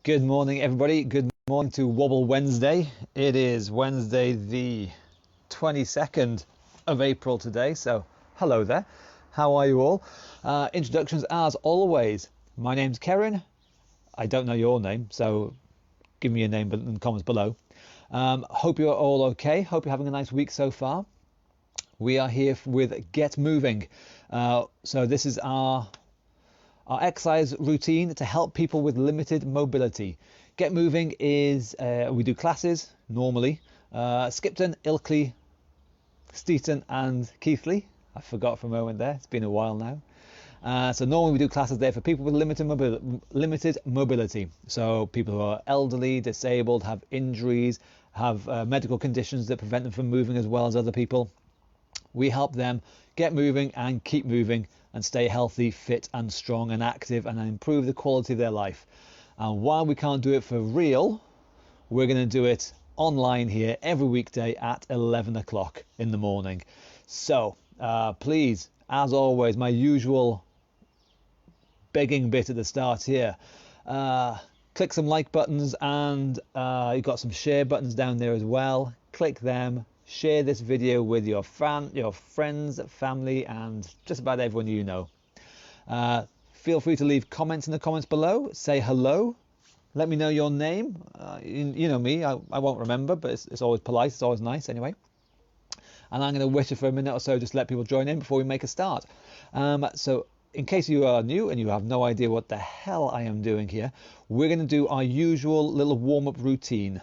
Good morning, everybody. Good morning to Wobble Wednesday. It is Wednesday, the 22nd of April today. So, hello there. How are you all? Introductions as always. My name's Karen. I don't know your name, so give me your name in the comments below. Hope you're all okay. Hope you're having a nice week so far. We are here with Get Moving. So this is our exercise routine to help people with limited mobility. Get Moving is, we do classes normally, Skipton, Ilkley, Steeton and Keighley. I forgot for a moment there, it's been a while now. So normally we do classes there for people with limited mobility. So people who are elderly, disabled, have injuries, have medical conditions that prevent them from moving as well as other people. We help them get moving and keep moving and stay healthy, fit and strong and active and improve the quality of their life. And while we can't do it for real, we're going to do it online here every weekday at 11 o'clock in the morning. So please, as always, my usual begging bit at the start here, click some like buttons and you've got some share buttons down there as well. Click them. Share this video with your friends, family, and just about everyone you know. Feel free to leave comments in the comments below. Say hello. Let me know your name. You know me, I won't remember, but it's always polite. It's always nice anyway. And I'm going to wish it for a minute or so, just let people join in before we make a start. So in case you are new and you have no idea what the hell I am doing here, we're going to do our usual little warm-up routine.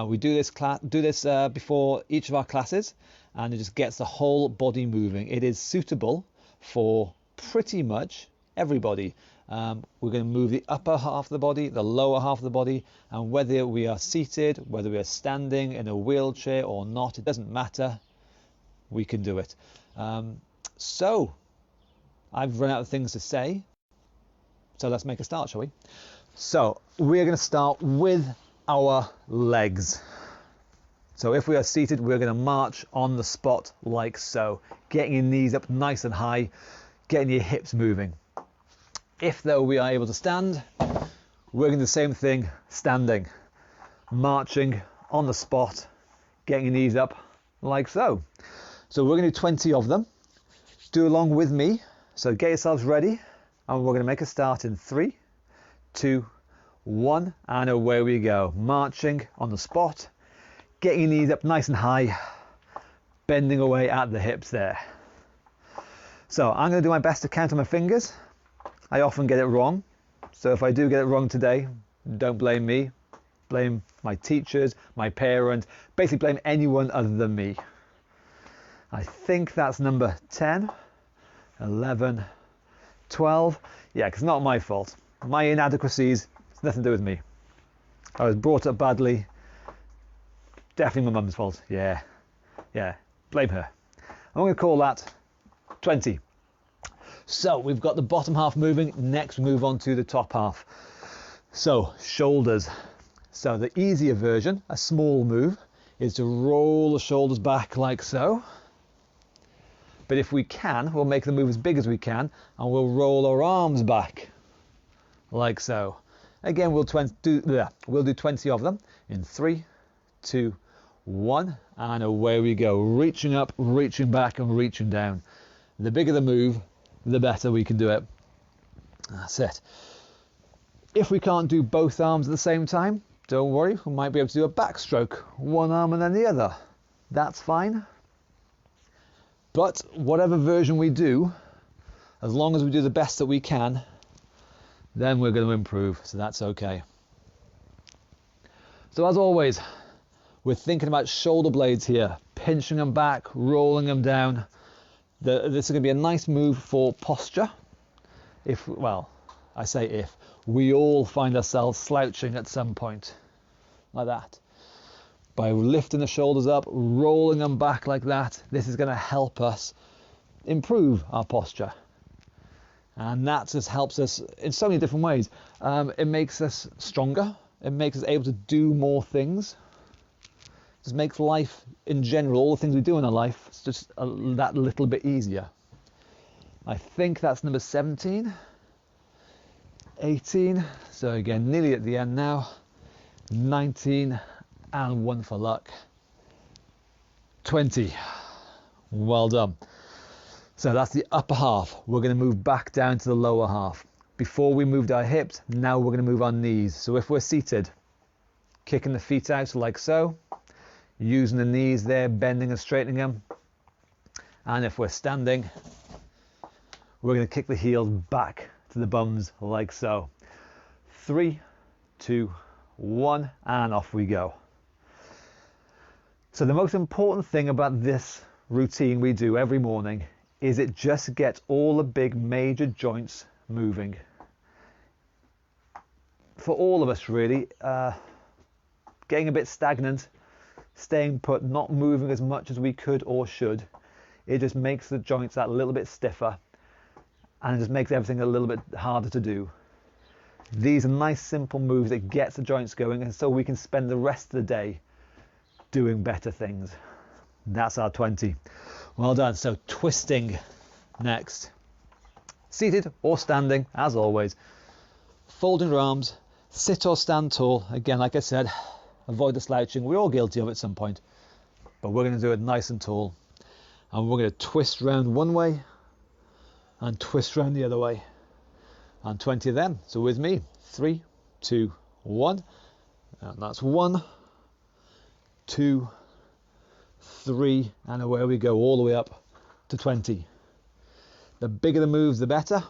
We do this before each of our classes, and it just gets the whole body moving. It is suitable for pretty much everybody. We're going to move the upper half of the body, the lower half of the body, and whether we are seated, whether we are standing in a wheelchair or not, it doesn't matter. We can do it. So I've run out of things to say, so let's make a start, shall we? So we're going to start with our legs. So if we are seated, we're going to march on the spot like so, getting your knees up nice and high, getting your hips moving. If though we are able to stand, we're going to do the same thing standing, marching on the spot, getting your knees up like so. So we're going to do 20 of them. Do along with me. So get yourselves ready, and we're going to make a start in 3, 2, 1, and away we go. Marching on the spot, getting your knees up nice and high, bending away at the hips there. So I'm going to do my best to count on my fingers. I often get it wrong, so if I do get it wrong today, don't blame me. Blame my teachers, my parents, basically blame anyone other than me. I think that's number 10, 11, 12. Yeah, because it's not my fault. My inadequacies, it's nothing to do with me. I was brought up badly. Definitely my mum's fault. Yeah, blame her. I'm going to call that 20. So we've got the bottom half moving. Next we move on to the top half. So shoulders. So the easier version, a small move, is to roll the shoulders back like so. But if we can, we'll make the move as big as we can, and we'll roll our arms back like so. Again, we'll do 20 of them in 3, 2, 1, and away we go. Reaching up, reaching back, and reaching down. The bigger the move, the better we can do it. That's it. If we can't do both arms at the same time, don't worry, we might be able to do a backstroke, one arm and then the other. That's fine. But whatever version we do, as long as we do the best that we can, then we're going to improve, so that's okay. So as always, we're thinking about shoulder blades here, pinching them back, rolling them down. This is going to be a nice move for posture. I say if, we all find ourselves slouching at some point, like that. By lifting the shoulders up, rolling them back like that, this is going to help us improve our posture. And that just helps us in so many different ways. It makes us stronger. It makes us able to do more things. It just makes life in general, all the things we do in our life, it's just that little bit easier. I think that's number 17, 18, So again, nearly at the end now. 19 and 1 for luck. 20. Well done. So that's the upper half. We're going to move back down to the lower half. Before we moved our hips, now we're going to move our knees. So if we're seated, kicking the feet out like so, using the knees there, bending and straightening them. And if we're standing, we're going to kick the heels back to the bums like so. 3, 2, 1, and off we go. So the most important thing about this routine we do every morning is it just gets all the big major joints moving. For all of us really, getting a bit stagnant, staying put, not moving as much as we could or should, it just makes the joints that little bit stiffer and it just makes everything a little bit harder to do. These are nice simple moves that gets the joints going, and so we can spend the rest of the day doing better things. That's our 20. Well done. So twisting next. Seated or standing, as always. Folding your arms, sit or stand tall. Again, like I said, avoid the slouching. We're all guilty of it at some point, but we're going to do it nice and tall. And we're going to twist round one way and twist round the other way. And 20 of them. So with me, 3, 2, 1. And that's 1, 2, 3, and away we go all the way up to 20. The bigger the moves, the better.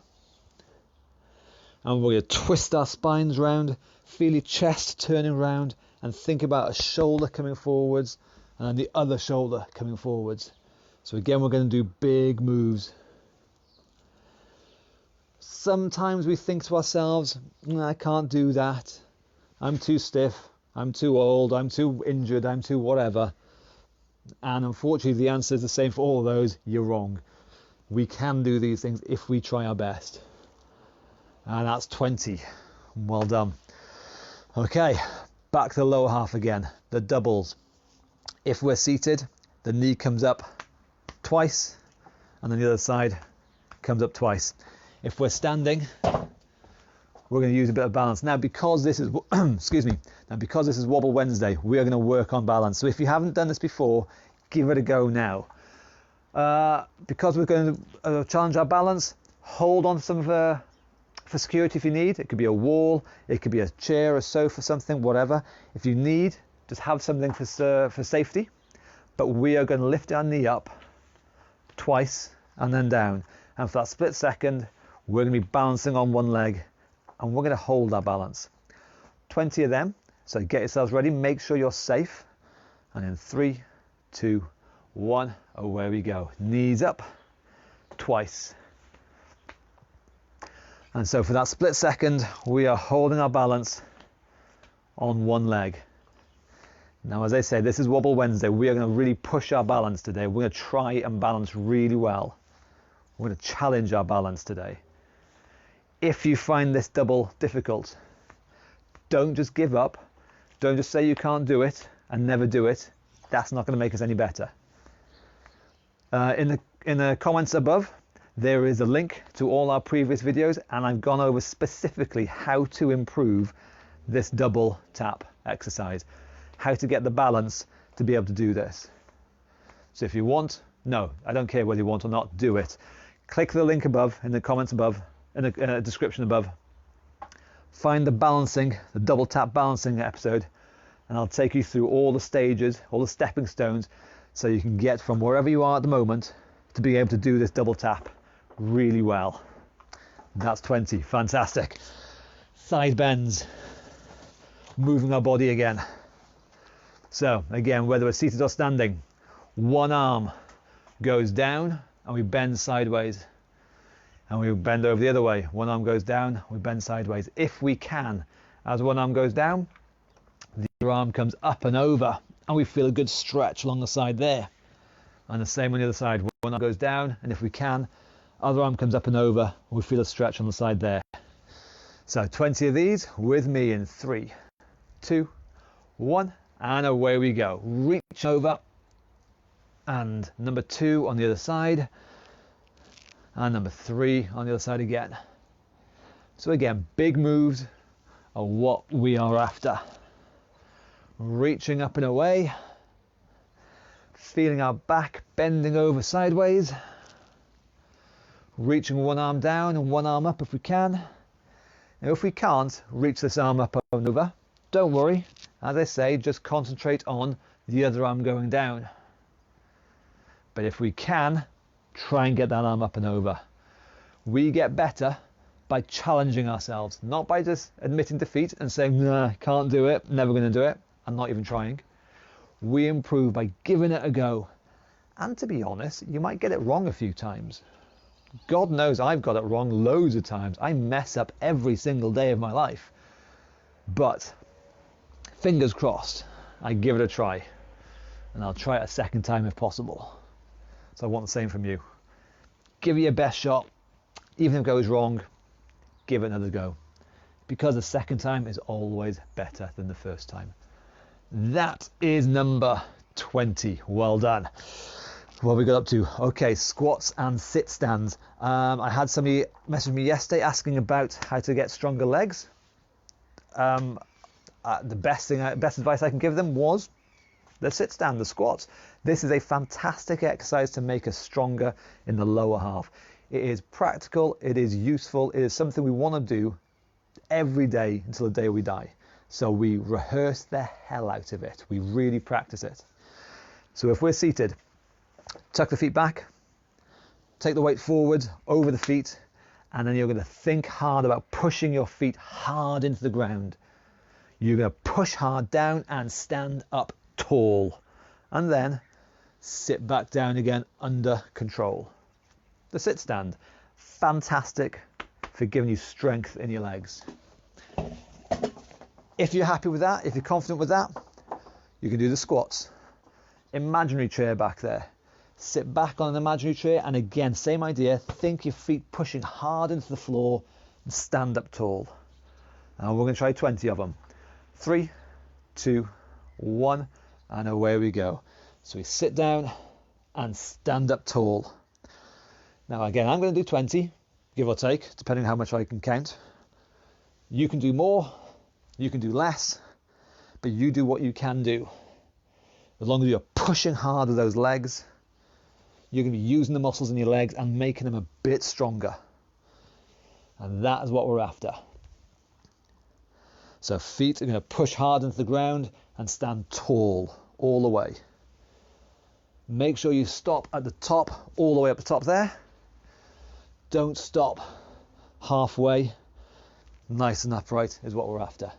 And we're going to twist our spines round, feel your chest turning round, and think about a shoulder coming forwards and then the other shoulder coming forwards. So again, we're going to do big moves. Sometimes we think to ourselves, I can't do that. I'm too stiff. I'm too old. I'm too injured. I'm too whatever. And unfortunately, the answer is the same for all of those. You're wrong. We can do these things if we try our best. And that's 20. Well done. Okay, back to the lower half again. The doubles. If we're seated, the knee comes up twice, and then the other side comes up twice. If we're standing, we're going to use a bit of balance. Now, because this is, excuse me, now because this is Wobble Wednesday, we are going to work on balance. So if you haven't done this before, give it a go now. Because we're going to challenge our balance, hold on to some for security if you need. It could be a wall, it could be a chair, a sofa, something, whatever. If you need, just have something for safety. But we are going to lift our knee up twice and then down. And for that split second, we're going to be balancing on one leg and we're going to hold our balance. 20 of them. So get yourselves ready. Make sure you're safe. And in 3, 2, 1, away we go. Knees up twice. And so for that split second, we are holding our balance on one leg. Now, as I say, this is Wobble Wednesday. We are going to really push our balance today. We're going to try and balance really well. We're going to challenge our balance today. If you find this double difficult, don't just give up. Don't just say you can't do it and never do it. That's not going to make us any better. In the comments above, there is a link to all our previous videos, and I've gone over specifically how to improve this double tap exercise, how to get the balance to be able to do this. So if you want, no, I don't care whether you want or not, do it. Click the link above, in the comments above, in the description above. Find the double tap balancing episode, and I'll take you through all the stages, all the stepping stones, so you can get from wherever you are at the moment to being able to do this double tap really well. That's 20. Fantastic. Side bends. Moving our body again. So again, whether we're seated or standing, one arm goes down and we bend sideways, and we bend over the other way. One arm goes down, we bend sideways. If we can, as one arm goes down, the other arm comes up and over, and we feel a good stretch along the side there. And the same on the other side. One arm goes down, and if we can, other arm comes up and over, and we feel a stretch on the side there. So 20 of these with me in 3, 2, 1, and away we go. Reach over, and number 2 on the other side, and number 3 on the other side again. So again, big moves, are what we are after. Reaching up and away, feeling our back bending over sideways, reaching one arm down and one arm up if we can. Now if we can't reach this arm up and over, don't worry, as I say, just concentrate on the other arm going down. But if we can, try and get that arm up and over. We get better by challenging ourselves, not by just admitting defeat and saying, nah, can't do it, never going to do it, I'm not even trying. We improve by giving it a go. And to be honest, you might get it wrong a few times. God knows I've got it wrong loads of times. I mess up every single day of my life. But fingers crossed, I give it a try. And I'll try it a second time if possible. So I want the same from you. Give it your best shot. Even if it goes wrong, give it another go. Because the second time is always better than the first time. That is number 20. Well done. What we got up to? Okay, squats and sit stands. I had somebody message me yesterday asking about how to get stronger legs. The best advice I can give them was the sit stand, the squats. This is a fantastic exercise to make us stronger in the lower half. It is practical, it is useful, it is something we want to do every day until the day we die. So we rehearse the hell out of it. We really practice it. So if we're seated, tuck the feet back, take the weight forward over the feet, and then you're going to think hard about pushing your feet hard into the ground. You're going to push hard down and stand up tall, and then sit back down again under control. The sit stand, fantastic for giving you strength in your legs. If you're happy with that, if you're confident with that, you can do the squats. Imaginary chair back there. Sit back on an imaginary chair, and again, same idea. Think your feet pushing hard into the floor and stand up tall. And we're going to try 20 of them. 3, 2, 1, and away we go. So we sit down and stand up tall. Now again, I'm going to do 20, give or take, depending on how much I can count. You can do more, you can do less, but you do what you can do. As long as you're pushing hard with those legs, you're going to be using the muscles in your legs and making them a bit stronger. And that is what we're after. So feet are going to push hard into the ground and stand tall all the way. Make sure you stop at the top, all the way up the top there. Don't stop halfway. Nice and upright is what we're after.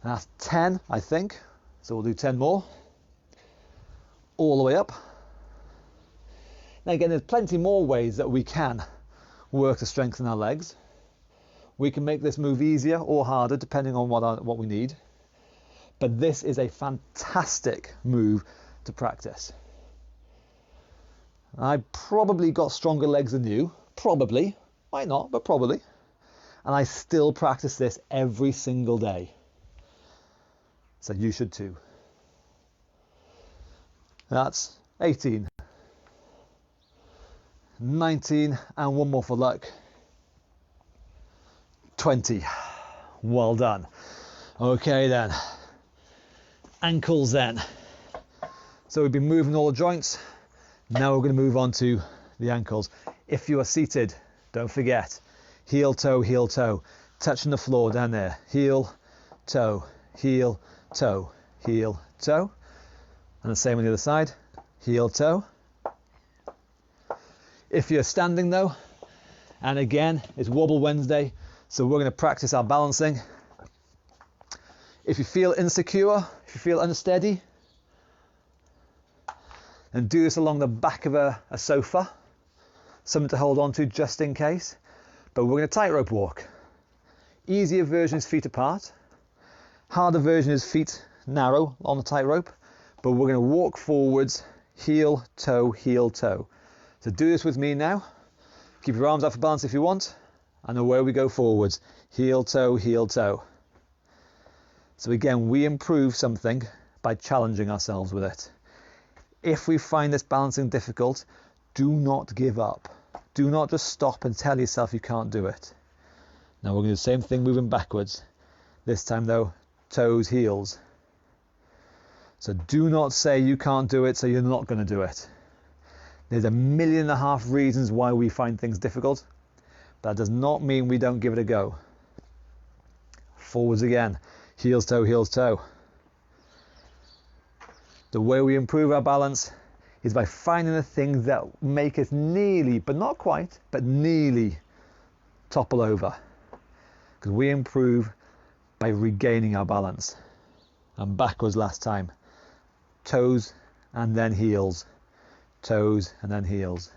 And that's 10, I think. So we'll do 10 more. All the way up. Now again, there's plenty more ways that we can work to strengthen our legs. We can make this move easier or harder depending on what we need. But this is a fantastic move to practice. I probably got stronger legs than you. Probably. Might not, but probably. And I still practice this every single day. So you should too. That's 18. 19, and one more for luck. 20. Well done. Okay then. Ankles then. So we've been moving all the joints. Now we're going to move on to the ankles. If you are seated, don't forget, heel, toe, touching the floor down there. Heel, toe, heel, toe, heel, toe. And the same on the other side. Heel, toe. If you're standing though, and again, it's Wobble Wednesday, so we're going to practice our balancing. If you feel insecure, if you feel unsteady, and do this along the back of a sofa, something to hold on to just in case. But we're going to tightrope walk. Easier version is feet apart. Harder version is feet narrow on the tightrope. But we're going to walk forwards, heel, toe, heel, toe. So do this with me now. Keep your arms out for balance if you want. And away we go forwards. Heel, toe, heel, toe. So again, we improve something by challenging ourselves with it. If we find this balancing difficult, do not give up. Do not just stop and tell yourself you can't do it. Now we're going to do the same thing moving backwards. This time though, toes, heels. So do not say you can't do it, so you're not going to do it. There's 1.5 million reasons why we find things difficult. That does not mean we don't give it a go. Forwards again, heels, toe, heels, toe. The way we improve our balance is by finding the things that make us nearly, but not quite, but nearly topple over. Because we improve by regaining our balance. And backwards last time. Toes and then heels. Toes and then heels.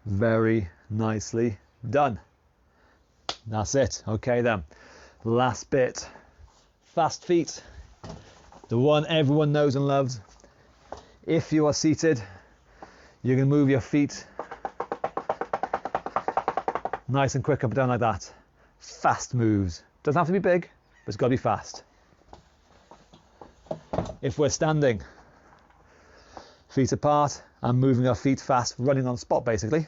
Very nicely done. That's it. Okay then. Last bit. Fast feet. The one everyone knows and loves. If you are seated, you can move your feet nice and quick up and down like that. Fast moves. Doesn't have to be big, but it's got to be fast. If we're standing, feet apart and moving our feet fast, running on the spot basically.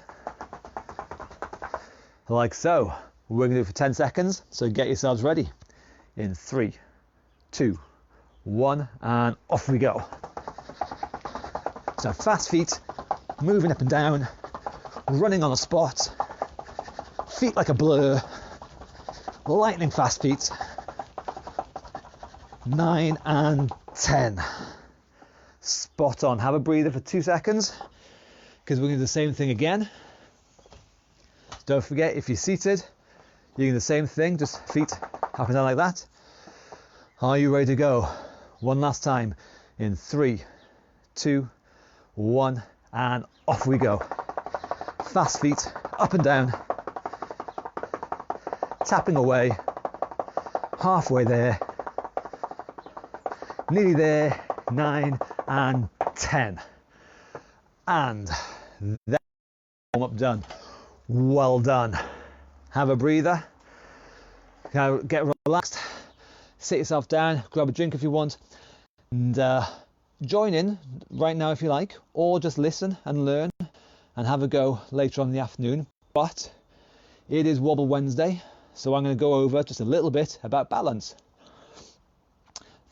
Like so. We're going to do it for 10 seconds, so get yourselves ready. In 3, 2, 1, and off we go. So fast feet, moving up and down, running on the spot, feet like a blur, lightning fast feet. 9 and 10. Spot on. Have a breather for 2 seconds, because we're going to do the same thing again. Don't forget, if you're seated, you can do the same thing, just feet up and down like that. Are you ready to go? One last time. In 3, 2, 1, and off we go. Fast feet, up and down. Tapping away. Halfway there. Nearly there. 9 and 10. And that warm-up done. Well done. Have a breather. Now get relaxed. Sit yourself down. Grab a drink if you want. And join in right now if you like. Or just listen and learn. And have a go later on in the afternoon. But it is Wobble Wednesday. So I'm going to go over just a little bit about balance.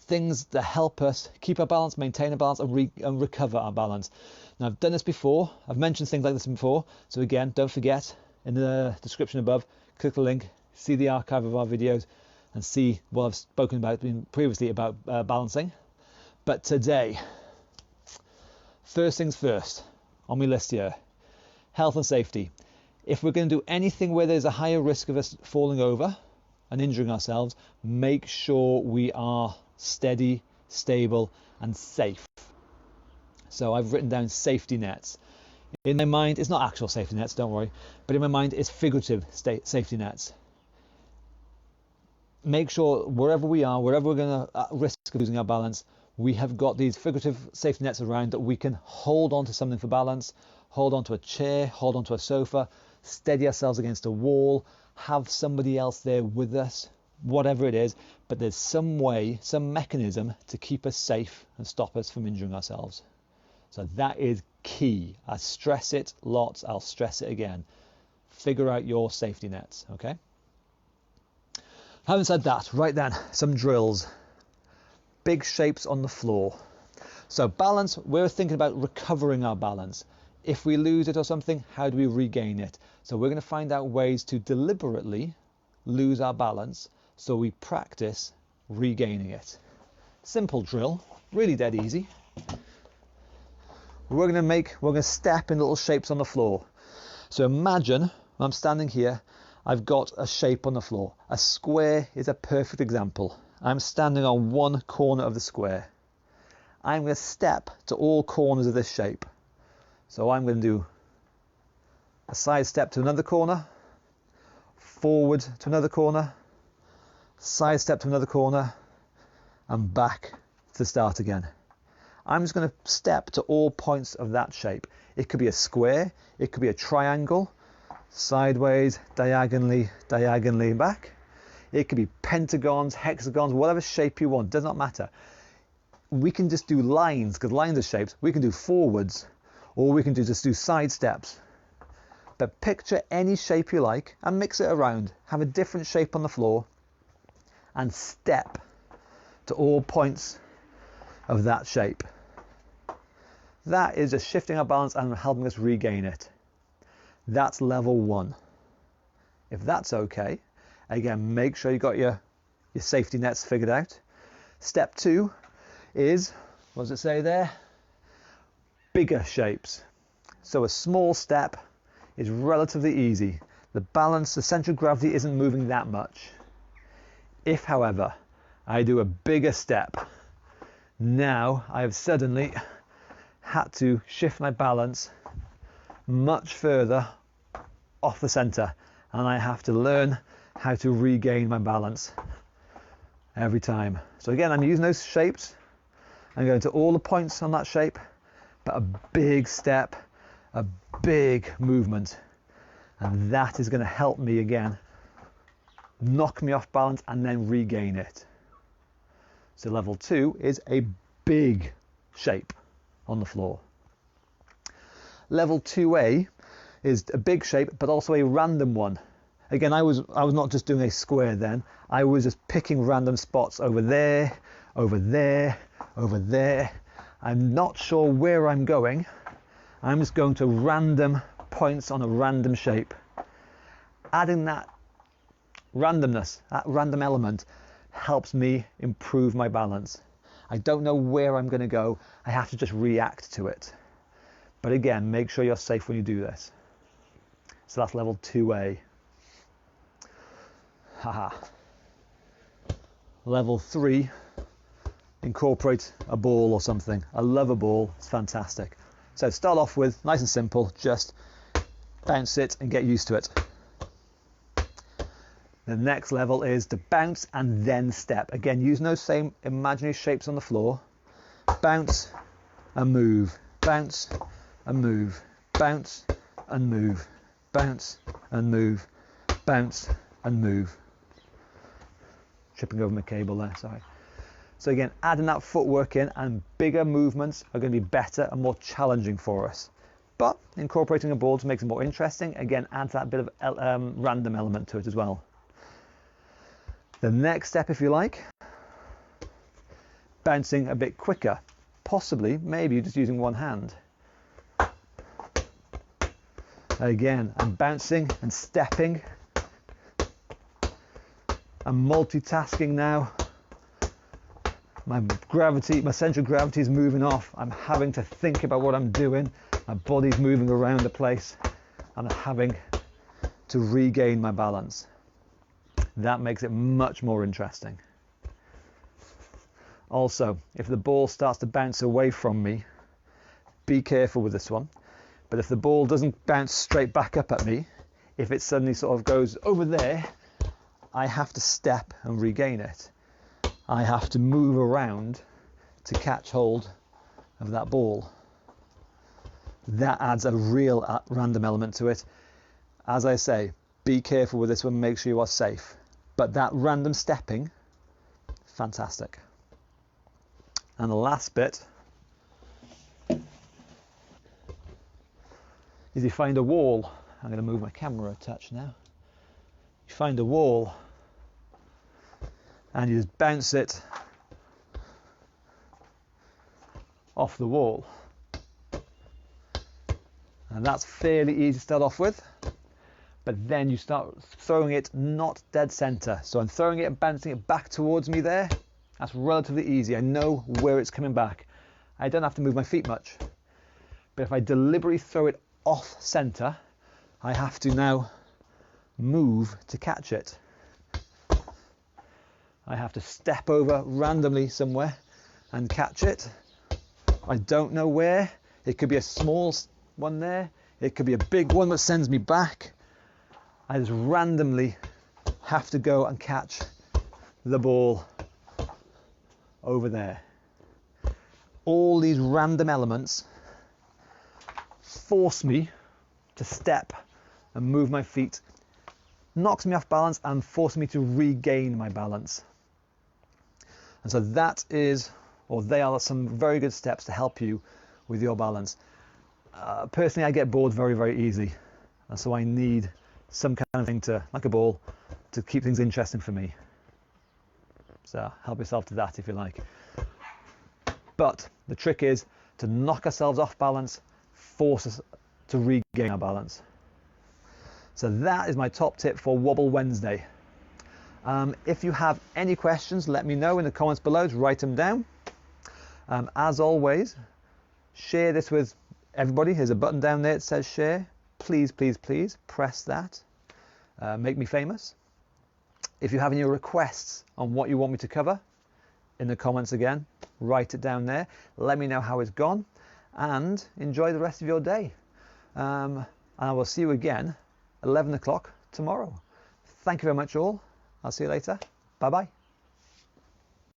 Things that help us keep our balance, maintain our balance, and recover our balance. Now, I've done this before. I've mentioned things like this before. So again, don't forget, in the description above, click the link, see the archive of our videos, and see what I've spoken about previously about balancing. But today, first things first, on my list here, health and safety. If we're going to do anything where there's a higher risk of us falling over and injuring ourselves, make sure we are steady, stable, and safe. So I've written down safety nets. In my mind, it's not actual safety nets, don't worry, but in my mind, it's figurative safety nets. Make sure wherever we are, wherever we're going to risk of losing our balance, we have got these figurative safety nets around that we can hold on to something for balance, hold on to a chair, hold on to a sofa, steady ourselves against a wall, have somebody else there with us, whatever it is, but there's some way, some mechanism to keep us safe and stop us from injuring ourselves. So that is key. I stress it lots, I'll stress it again. Figure out your safety nets, okay? Having said that, right then, some drills. Big shapes on the floor. So balance, we're thinking about recovering our balance. If we lose it or something, how do we regain it? So we're going to find out ways to deliberately lose our balance so we practice regaining it. Simple drill, really dead easy. We're going to step in little shapes on the floor. So imagine I'm standing here, I've got a shape on the floor. A square is a perfect example. I'm standing on one corner of the square. I'm going to step to all corners of this shape. So I'm going to do a side step to another corner, forward to another corner, side step to another corner, and back to the start again. I'm just going to step to all points of that shape. It could be a square, it could be a triangle, sideways, diagonally, diagonally back. It could be pentagons, hexagons, whatever shape you want, does not matter. We can just do lines, because lines are shapes. We can do forwards, or we can just do side steps. But picture any shape you like and mix it around. Have a different shape on the floor and step to all points of that shape. That is just shifting our balance and helping us regain it. That's level 1. If that's okay, again, make sure you got your safety nets figured out. Step 2 is, what does it say there? Bigger shapes. So a small step is relatively easy. The balance, the center of gravity isn't moving that much. If, however, I do a bigger step, now I have suddenly had to shift my balance much further off the center, and I have to learn how to regain my balance every time. So again, I'm using those shapes. I'm going to all the points on that shape, but a big step, a big movement, and that is going to help me again knock me off balance and then regain it. So level 2 is a big shape on the floor. Level 2A is a big shape but also a random one. Again, I was not just doing a square then, I was just picking random spots over there, over there, over there. I'm not sure where I'm going. I'm just going to random points on a random shape. Adding that randomness, that random element, helps me improve my balance. I don't know where I'm going to go. I have to just react to it. But again, make sure you're safe when you do this. So that's level 2A. Haha. Level 3, incorporate a ball or something. I love a ball, it's fantastic. So start off with, nice and simple, just bounce it and get used to it. The next level is to bounce and then step. Again, using those same imaginary shapes on the floor. Bounce and move, bounce and move, bounce and move, bounce and move, bounce and move. Tripping over my cable there, sorry. So again, adding that footwork in, and bigger movements are going to be better and more challenging for us. But incorporating a ball to make it more interesting, again, adds that bit of random element to it as well. The next step, if you like, bouncing a bit quicker, possibly, maybe just using one hand. Again, I'm bouncing and stepping. I'm multitasking now. My center of gravity is moving off. I'm having to think about what I'm doing. My body's moving around the place, and I'm having to regain my balance. That makes it much more interesting. Also, if the ball starts to bounce away from me, be careful with this one. But if the ball doesn't bounce straight back up at me, if it suddenly sort of goes over there, I have to step and regain it. I have to move around to catch hold of that ball. That adds a real random element to it. As I say, be careful with this one, make sure you are safe. But that random stepping, fantastic. And the last bit is you find a wall. I'm going to move my camera a touch now. You find a wall and you just bounce it off the wall. And that's fairly easy to start off with. But then you start throwing it not dead center. So I'm throwing it and bouncing it back towards me there. That's relatively easy. I know where it's coming back. I don't have to move my feet much. But if I deliberately throw it off center, I have to now move to catch it. I have to step over randomly somewhere and catch it. I don't know where. It could be a small one there. It could be a big one that sends me back. I just randomly have to go and catch the ball over there. All these random elements force me to step and move my feet, knocks me off balance and forces me to regain my balance. And so that is, or they are some very good steps to help you with your balance. Personally, I get bored very, very easily. And so I need some kind of thing to, like a ball, to keep things interesting for me. So help yourself to that if you like. But the trick is to knock ourselves off balance, force us to regain our balance. So that is my top tip for Wobble Wednesday. If you have any questions, let me know in the comments below. Just write them down. As always, share this with everybody. Here's a button down there that says share. Please, please, please press that. Make me famous. If you have any requests on what you want me to cover, in the comments again, write it down there. Let me know how it's gone and enjoy the rest of your day. And I will see you again 11 o'clock tomorrow. Thank you very much all. I'll see you later. Bye bye.